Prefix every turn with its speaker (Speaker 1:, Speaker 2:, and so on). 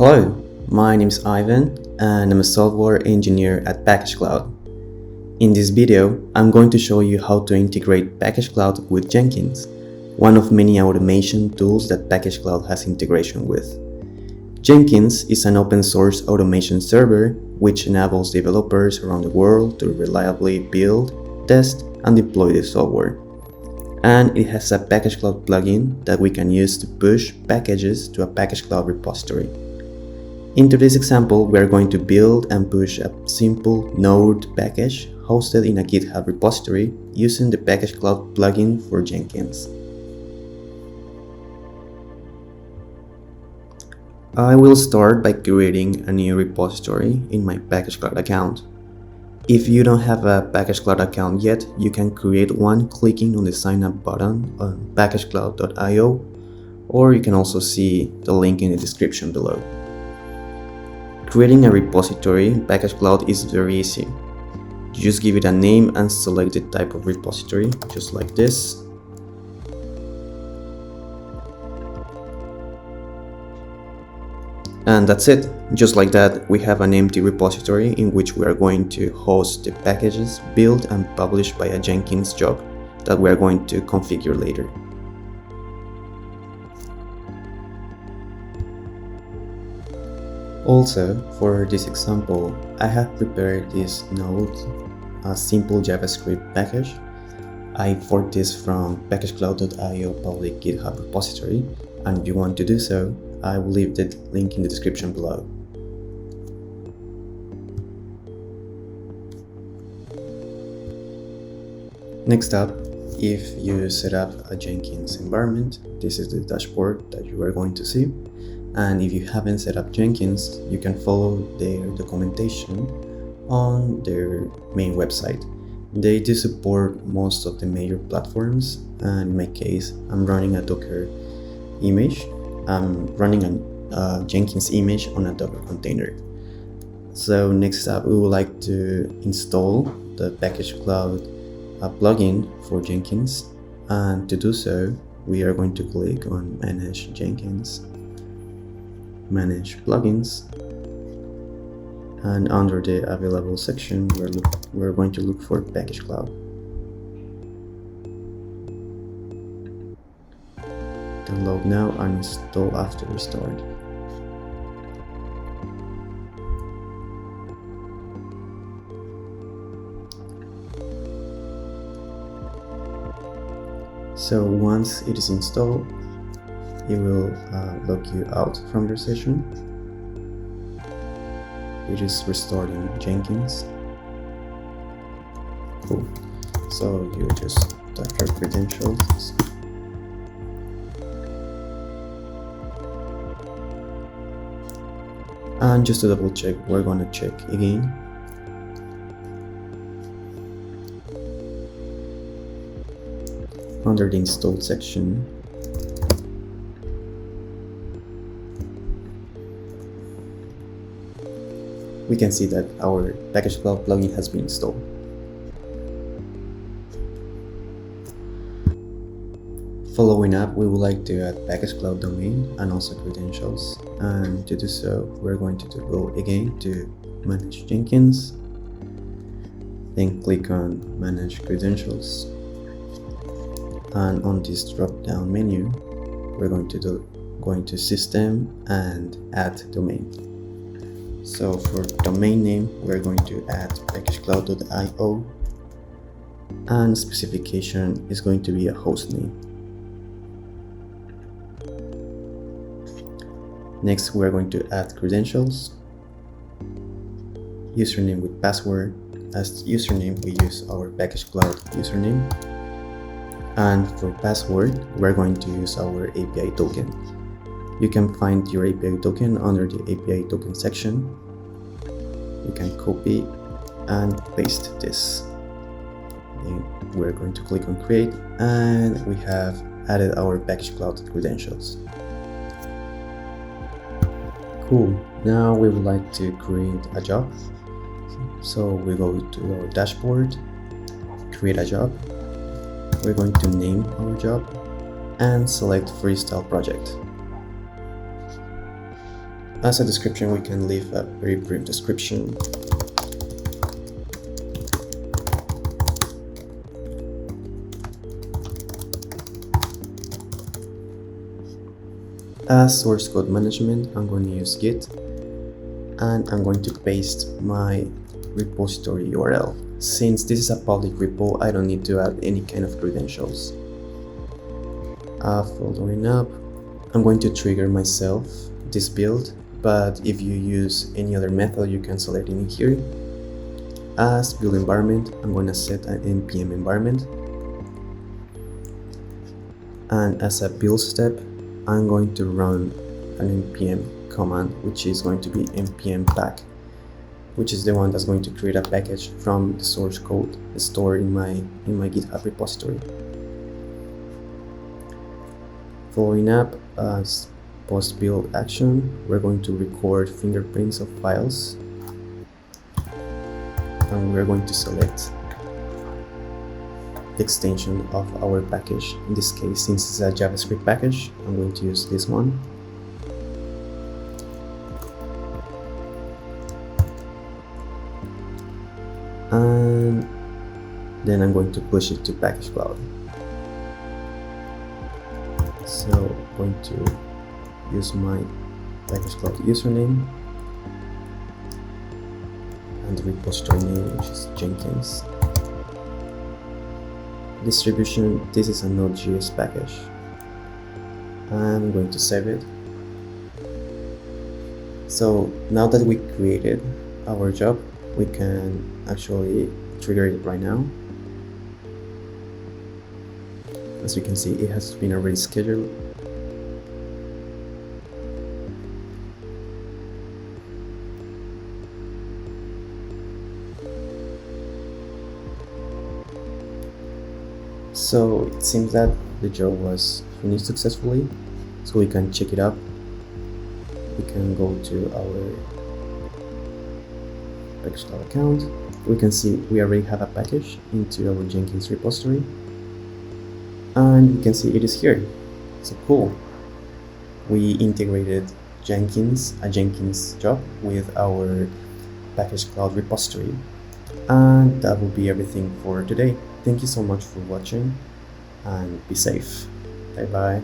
Speaker 1: Hello, my name is Ivan and I'm a software engineer at Packagecloud. In this video, I'm going to show you how to integrate Packagecloud with Jenkins, one of many automation tools that Packagecloud has integration with. Jenkins is an open source automation server which enables developers around the world to reliably build, test, and deploy the software. And it has a Packagecloud plugin that we can use to push packages to a Packagecloud repository. Into this example, we are going to build and push a simple Node package hosted in a GitHub repository using the Packagecloud plugin for Jenkins. I will start by creating a new repository in my Packagecloud account. If you don't have a Packagecloud account yet, you can create one clicking on the sign up button on packagecloud.io, or you can also see the link in the description below. Creating a repository in Packagecloud is very easy. You just give it a name and select the type of repository, just like this. And that's it. Just like that, we have an empty repository in which we are going to host the packages built and published by a Jenkins job that we are going to configure later. Also, for this example, I have prepared this Node, a simple JavaScript package. I forked this from packagecloud.io public GitHub repository, and if you want to do so, I will leave the link in the description below. Next up, if you set up a Jenkins environment, this is the dashboard that you are going to see. And if you haven't set up Jenkins, you can follow their documentation on their main website. They do support most of the major platforms, and in my case, I'm running a Docker image. I'm running a Jenkins image on a Docker container. So next up, we would like to install the Packagecloud plugin for Jenkins, and to do so, we are going to click on Manage Jenkins, Manage Plugins, and under the Available section, we're going to look for Packagecloud. Download now and install after restart. So once it is installed, it will log you out from your session. It is restarting Jenkins. Cool. So you just type your credentials. And just to double check, we're going to check again. Under the installed section, we can see that our Packagecloud plugin has been installed. Following up, we would like to add Packagecloud domain and also credentials. And to do so, we're going to go again to Manage Jenkins, then click on Manage Credentials. And on this drop-down menu, we're going to System and Add Domain. So for domain name, we're going to add packagecloud.io, and specification is going to be a hostname. Next, we're going to add credentials, username with password. As username, we use our Packagecloud username. And for password, we're going to use our API token. You can find your API token under the API token section. You can copy and paste this. Then we're going to click on create, and we have added our Packagecloud credentials. Cool. Now we would like to create a job. So we go to our dashboard, create a job. We're going to name our job and select Freestyle Project. As a description, we can leave a very brief description. As source code management, I'm going to use Git, and I'm going to paste my repository URL. Since this is a public repo, I don't need to add any kind of credentials. Following up, I'm going to trigger myself this build, but if you use any other method, you can select it in here. As build environment, I'm going to set an npm environment, and as a build step, I'm going to run an npm command, which is going to be npm pack, which is the one that's going to create a package from the source code stored in my GitHub repository. Following up, as post build action, we're going to record fingerprints of files, and we're going to select the extension of our package. In this case, since it's a JavaScript package, I'm going to use this one. And then I'm going to push it to Packagecloud. So I'm going to use my Packagecloud username and the repository name, which is Jenkins. Distribution, this is a Node.js package. I'm going to save it. So now that we created our job, we can actually trigger it right now. As you can see, it has been already scheduled. So it seems that the job was finished successfully, so we can check it up. We can go to our Packagecloud account. We can see we already have a package into our Jenkins repository, and we can see it is here. So cool. We integrated a Jenkins job with our Packagecloud repository. And that will be everything for today. Thank you so much for watching, and be safe. Bye bye.